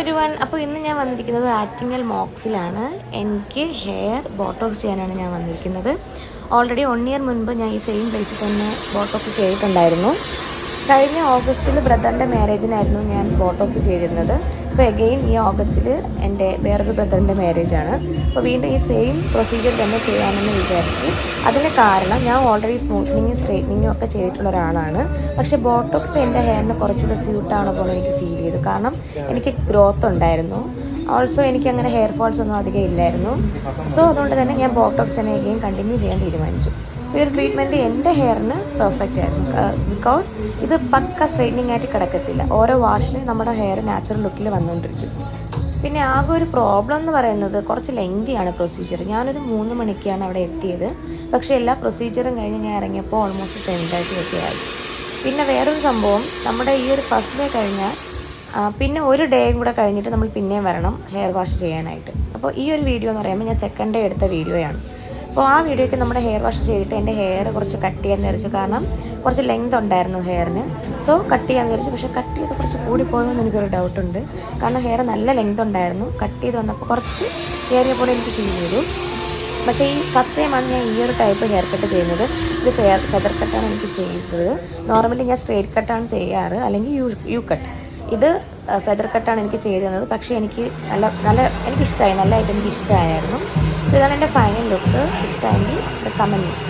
Everyone, അപ്പോൾ ഇന്ന് ഞാൻ വന്നിരിക്കുന്നത് ആറ്റിങ്ങൽ മോക്സിലാണ്. എനിക്ക് ഹെയർ ബോട്ടോക്സ് ചെയ്യാനാണ് ഞാൻ വന്നിരിക്കുന്നത്. ഓൾറെഡി 1 ഇയർ മുൻപ് ഞാൻ ഈ സെയിം പ്ലേസിൽ തന്നെ ബോട്ടോക്സ് ചെയ്തിട്ടുണ്ടായിരുന്നു. കഴിഞ്ഞ ഓഗസ്റ്റിൽ ബ്രദറിൻ്റെ മാരേജിനായിരുന്നു ഞാൻ ബോട്ടോക്സ് ചെയ്തിരുന്നത്. ഇപ്പോൾ എഗെയിൻ ഈ ഓഗസ്റ്റിൽ എൻ്റെ വേറൊരു ബ്രദറിൻ്റെ മാരേജാണ്. അപ്പോൾ വീണ്ടും ഈ സെയിം പ്രൊസീജിയർ തന്നെ ചെയ്യാമെന്ന് വിചാരിച്ചു. അതിന് കാരണം ഞാൻ ഓൾറെഡി സ്മൂത്തനിങ്ങും സ്ട്രെയിറ്റനിങ്ങും ഒക്കെ ചെയ്തിട്ടുള്ള ഒരാളാണ്. പക്ഷേ ബോട്ടോക്സ് എൻ്റെ ഹെയറിന് കുറച്ചുകൂടെ സ്യൂട്ടാവണ പോലെ എനിക്ക് ഫീൽ ചെയ്തു. കാരണം എനിക്ക് ഗ്രോത്ത് ഉണ്ടായിരുന്നു. ഓൾസോ എനിക്കങ്ങനെ ഹെയർ ഫോൾസ് ഒന്നും അധികം ഇല്ലായിരുന്നു. സോ അതുകൊണ്ട് തന്നെ ഞാൻ ബോട്ടോക്സ് തന്നെ എഗെയിൻ കണ്ടിന്യൂ ചെയ്യാൻ തീരുമാനിച്ചു. ഈ ഒരു ട്രീറ്റ്മെൻറ്റ് എൻ്റെ ഹെയറിന് പെർഫെക്റ്റ് ആയിരുന്നു. ബിക്കോസ് ഇത് പക്ക സ്ട്രെയിറ്റനിങ് ആയിട്ട് കിടക്കത്തില്ല. ഓരോ വാഷിന് നമ്മുടെ ഹെയർ നാച്ചുറൽ ലുക്കിൽ വന്നുകൊണ്ടിരിക്കും. പിന്നെ ആകെ ഒരു പ്രോബ്ലം എന്ന് പറയുന്നത് കുറച്ച് ലെങ്തിയാണ് പ്രൊസീജിയർ. ഞാനൊരു 3 മണിക്കാണ് അവിടെ എത്തിയത്. പക്ഷേ എല്ലാ പ്രൊസീജിയറും കഴിഞ്ഞ് ഞാൻ ഇറങ്ങിയപ്പോൾ ഓൾമോസ്റ്റ് 10:30 ആയി. പിന്നെ വേറൊരു സംഭവം, നമ്മുടെ ഈ ഒരു ഫസ്റ്റ് ഡേ കഴിഞ്ഞാൽ പിന്നെ ഒരു ഡേയും കൂടെ കഴിഞ്ഞിട്ട് നമ്മൾ പിന്നെയും വരണം ഹെയർ വാഷ് ചെയ്യാനായിട്ട്. അപ്പോൾ ഈ ഒരു വീഡിയോ എന്ന് പറയുമ്പോൾ ഞാൻ സെക്കൻഡ് ഡേ എടുത്ത വീഡിയോയാണ്. അപ്പോൾ ആ വീഡിയോയ്ക്ക് നമ്മുടെ ഹെയർ വാഷ് ചെയ്തിട്ട് എൻ്റെ ഹെയർ കുറച്ച് കട്ട് ചെയ്യാൻ വിചാരിച്ചു. കാരണം കുറച്ച് ലെങ്ത് ഉണ്ടായിരുന്നു ഹെയറിന്. സോ കട്ട് ചെയ്യാൻ വിചാരിച്ചു. പക്ഷേ കട്ട് ചെയ്ത് കുറച്ച് കൂടിപ്പോയെന്ന് എനിക്കൊരു ഡൗട്ടുണ്ട്. കാരണം ഹെയർ നല്ല ലെങ്ത് ഉണ്ടായിരുന്നു. കട്ട് ചെയ്ത് വന്നപ്പോൾ കുറച്ച് ഏറിയ പോലെ എനിക്ക് ഫീൽ ചെയ്തു. പക്ഷേ ഈ ഫസ്റ്റ് ടൈമാണ് ഞാൻ ഈ ഒരു ടൈപ്പ് ഹെയർ കട്ട് ചെയ്യുന്നത്. ഇത് ഫെദർ കട്ടാണ് എനിക്ക് ചെയ്തത്. നോർമലി ഞാൻ സ്ട്രെയിറ്റ് കട്ടാണ് ചെയ്യാറ്, അല്ലെങ്കിൽ യു കട്ട്. ഇത് ഫെദർ കട്ടാണ് എനിക്ക് ചെയ്തു തന്നത്. പക്ഷേ എനിക്ക് എനിക്കിഷ്ടമായി, നല്ലതായിട്ട് എനിക്ക് ഇഷ്ടമായിരുന്നു. സോ ഇതാണ് എൻ്റെ ഫൈനൽ ലുക്ക്. ഇഷ്ടമായെങ്കിൽ കമൻറ്റ് ചെയ്യും.